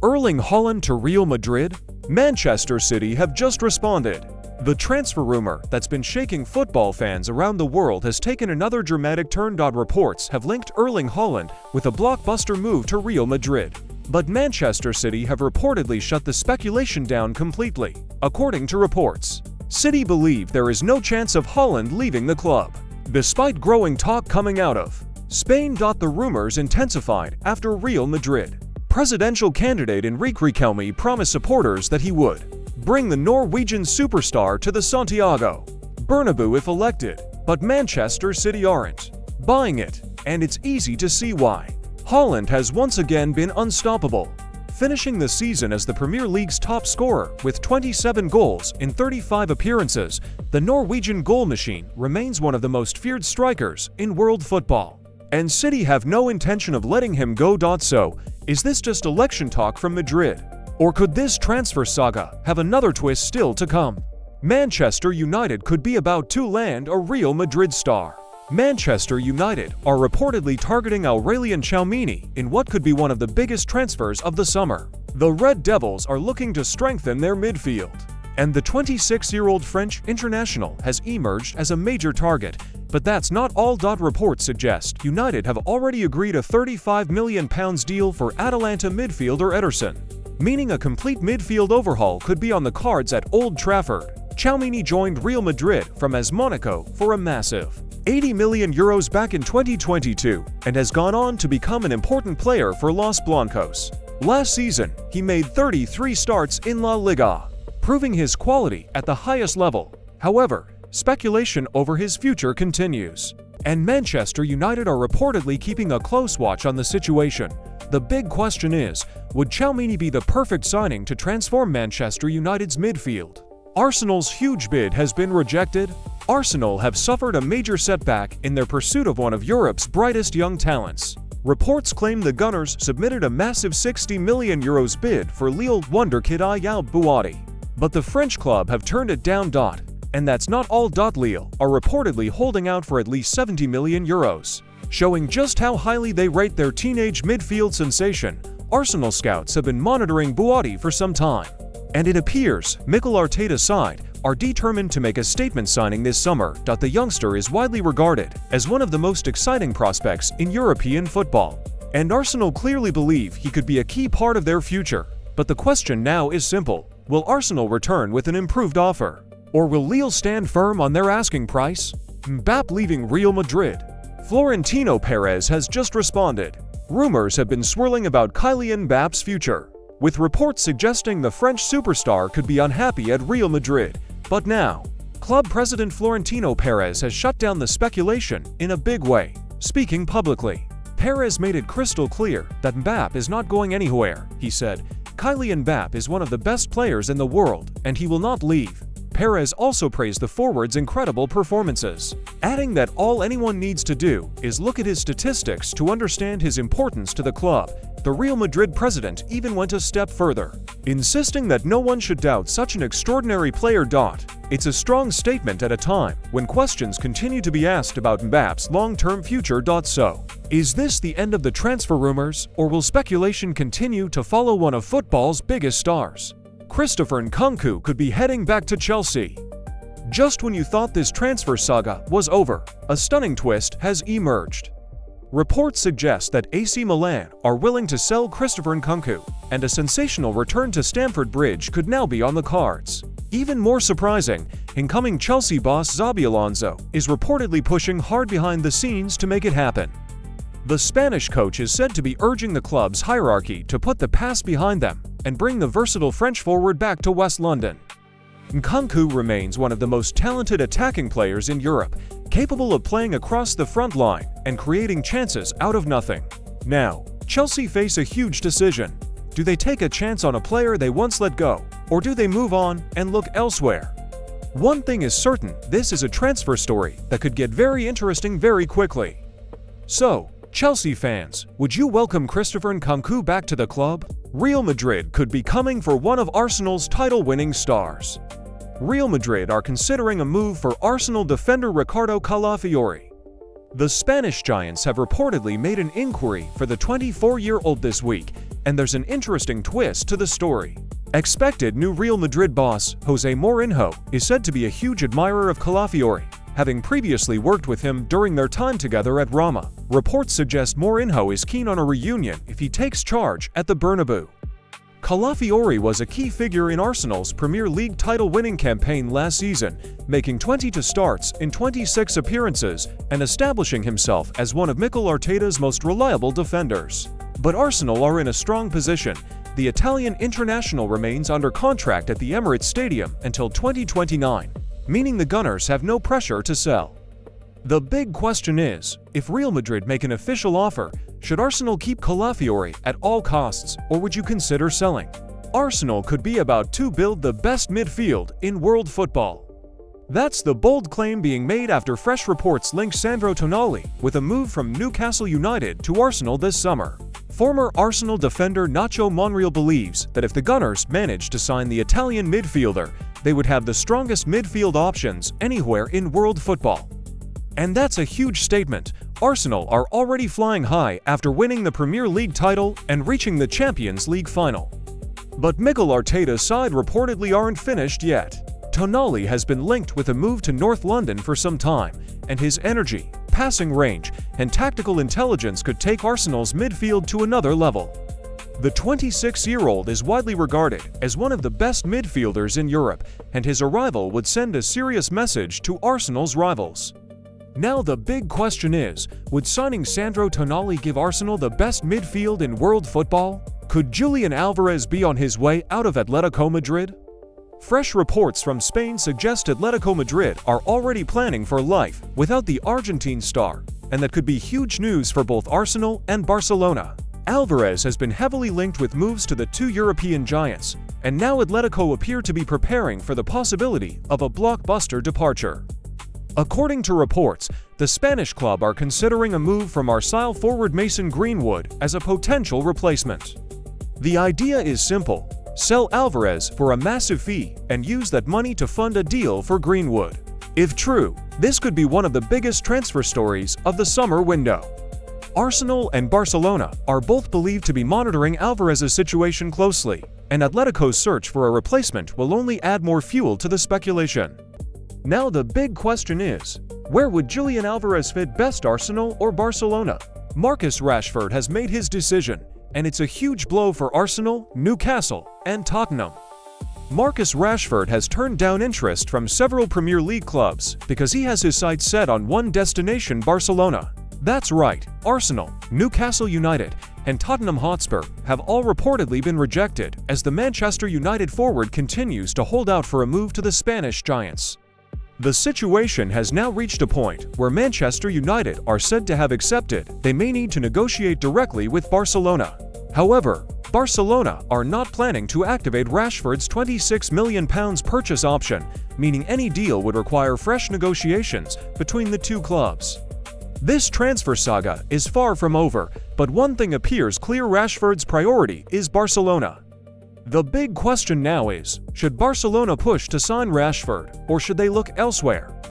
Erling Haaland to Real Madrid? Manchester City have just responded. The transfer rumor that's been shaking football fans around the world has taken another dramatic turn. Reports have linked Erling Haaland with a blockbuster move to Real Madrid. But Manchester City have reportedly shut the speculation down completely. According to reports, City believe there is no chance of Haaland leaving the club, despite growing talk coming out of Spain. The rumors intensified after Real Madrid presidential candidate Enrique Riquelme promised supporters that he would bring the Norwegian superstar to the Santiago Bernabeu if elected, but Manchester City aren't buying it, and it's easy to see why. Haaland has once again been unstoppable, finishing the season as the Premier League's top scorer with 27 goals in 35 appearances. The Norwegian goal machine remains one of the most feared strikers in world football, and City have no intention of letting him go. So, is this just election talk from Madrid? Or could this transfer saga have another twist still to come? Manchester United could be about to land a Real Madrid star. Manchester United are reportedly targeting Aurelien Tchouameni in what could be one of the biggest transfers of the summer. The Red Devils are looking to strengthen their midfield, and the 26-year-old French international has emerged as a major target. But that's not all. Reports suggest United have already agreed a £35 million deal for Atalanta midfielder Ederson, meaning a complete midfield overhaul could be on the cards at Old Trafford. Tchouameni joined Real Madrid from AS Monaco for a massive €80 million back in 2022 and has gone on to become an important player for Los Blancos. Last season, he made 33 starts in La Liga, proving his quality at the highest level. However, speculation over his future continues, and Manchester United are reportedly keeping a close watch on the situation. The big question is, would Tchouameni be the perfect signing to transform Manchester United's midfield? Arsenal's huge bid has been rejected. Arsenal have suffered a major setback in their pursuit of one of Europe's brightest young talents. Reports claim the Gunners submitted a massive €60 million bid for Lille wonderkid Ayal Bouati, but the French club have turned it down. And that's not all. Lille are reportedly holding out for at least €70 million, showing just how highly they rate their teenage midfield sensation. Arsenal scouts have been monitoring Bouati for some time, and it appears Mikel Arteta's side are determined to make a statement signing this summer. The youngster is widely regarded as one of the most exciting prospects in European football, and Arsenal clearly believe he could be a key part of their future. But the question now is simple: will Arsenal return with an improved offer? Or will Lille stand firm on their asking price? Mbappé leaving Real Madrid. Florentino Perez has just responded. Rumors have been swirling about Kylian Mbappe's future, with reports suggesting the French superstar could be unhappy at Real Madrid. But now, club president Florentino Perez has shut down the speculation in a big way. Speaking publicly, Perez made it crystal clear that Mbappé is not going anywhere. He said, "Kylian Mbappé is one of the best players in the world, and he will not leave." Perez also praised the forward's incredible performances, adding that all anyone needs to do is look at his statistics to understand his importance to the club. The Real Madrid president even went a step further, insisting that no one should doubt such an extraordinary player. It's a strong statement at a time when questions continue to be asked about Mbappe's long-term future. So, is this the end of the transfer rumors, or will speculation continue to follow one of football's biggest stars? Christopher Nkunku could be heading back to Chelsea. Just when you thought this transfer saga was over, a stunning twist has emerged. Reports suggest that AC Milan are willing to sell Christopher Nkunku, and a sensational return to Stamford Bridge could now be on the cards. Even more surprising, incoming Chelsea boss Xabi Alonso is reportedly pushing hard behind the scenes to make it happen. The Spanish coach is said to be urging the club's hierarchy to put the past behind them and bring the versatile French forward back to West London. Nkunku remains one of the most talented attacking players in Europe, capable of playing across the front line and creating chances out of nothing. Now, Chelsea face a huge decision. Do they take a chance on a player they once let go, or do they move on and look elsewhere? One thing is certain: this is a transfer story that could get very interesting very quickly. So, Chelsea fans, would you welcome Christopher Nkunku back to the club? Real Madrid could be coming for one of Arsenal's title-winning stars. Real Madrid are considering a move for Arsenal defender Ricardo Calafiori. The Spanish giants have reportedly made an inquiry for the 24-year-old this week, And there's an interesting twist to the story. Expected new Real Madrid boss Jose Mourinho is said to be a huge admirer of Calafiori, having previously worked with him during their time together at Roma. Reports suggest Mourinho is keen on a reunion if he takes charge at the Bernabeu. Calafiori was a key figure in Arsenal's Premier League title-winning campaign last season, making 22 starts in 26 appearances and establishing himself as one of Mikel Arteta's most reliable defenders. But Arsenal are in a strong position. The Italian international remains under contract at the Emirates Stadium until 2029, meaning the Gunners have no pressure to sell. The big question is, if Real Madrid make an official offer, should Arsenal keep Calafiori at all costs, or would you consider selling? Arsenal could be about to build the best midfield in world football. That's the bold claim being made after fresh reports link Sandro Tonali with a move from Newcastle United to Arsenal this summer. Former Arsenal defender Nacho Monreal believes that if the Gunners manage to sign the Italian midfielder, they would have the strongest midfield options anywhere in world football. And that's a huge statement. Arsenal are already flying high after winning the Premier League title and reaching the Champions League final. But Mikel Arteta's side reportedly aren't finished yet. Tonali has been linked with a move to North London for some time, and his energy, passing range, and tactical intelligence could take Arsenal's midfield to another level. The 26-year-old is widely regarded as one of the best midfielders in Europe, and his arrival would send a serious message to Arsenal's rivals. Now the big question is, would signing Sandro Tonali give Arsenal the best midfield in world football? Could Julian Alvarez be on his way out of Atletico Madrid? Fresh reports from Spain suggest Atletico Madrid are already planning for life without the Argentine star, and that could be huge news for both Arsenal and Barcelona. Alvarez has been heavily linked with moves to the two European giants, and now Atletico appear to be preparing for the possibility of a blockbuster departure. According to reports, the Spanish club are considering a move from Marseille forward Mason Greenwood as a potential replacement. The idea is simple: sell Alvarez for a massive fee and use that money to fund a deal for Greenwood. If true, this could be one of the biggest transfer stories of the summer window. Arsenal and Barcelona are both believed to be monitoring Alvarez's situation closely, and Atletico's search for a replacement will only add more fuel to the speculation. Now the big question is, where would Julian Alvarez fit best, Arsenal or Barcelona? Marcus Rashford has made his decision, and it's a huge blow for Arsenal, Newcastle, and Tottenham. Marcus Rashford has turned down interest from several Premier League clubs because he has his sights set on one destination: Barcelona. That's right, Arsenal, Newcastle United, and Tottenham Hotspur have all reportedly been rejected as the Manchester United forward continues to hold out for a move to the Spanish giants. The situation has now reached a point where Manchester United are said to have accepted they may need to negotiate directly with Barcelona. However, Barcelona are not planning to activate Rashford's £26 million purchase option, meaning any deal would require fresh negotiations between the two clubs. This transfer saga is far from over, but one thing appears clear: Rashford's priority is Barcelona. The big question now is, should Barcelona push to sign Rashford, or should they look elsewhere?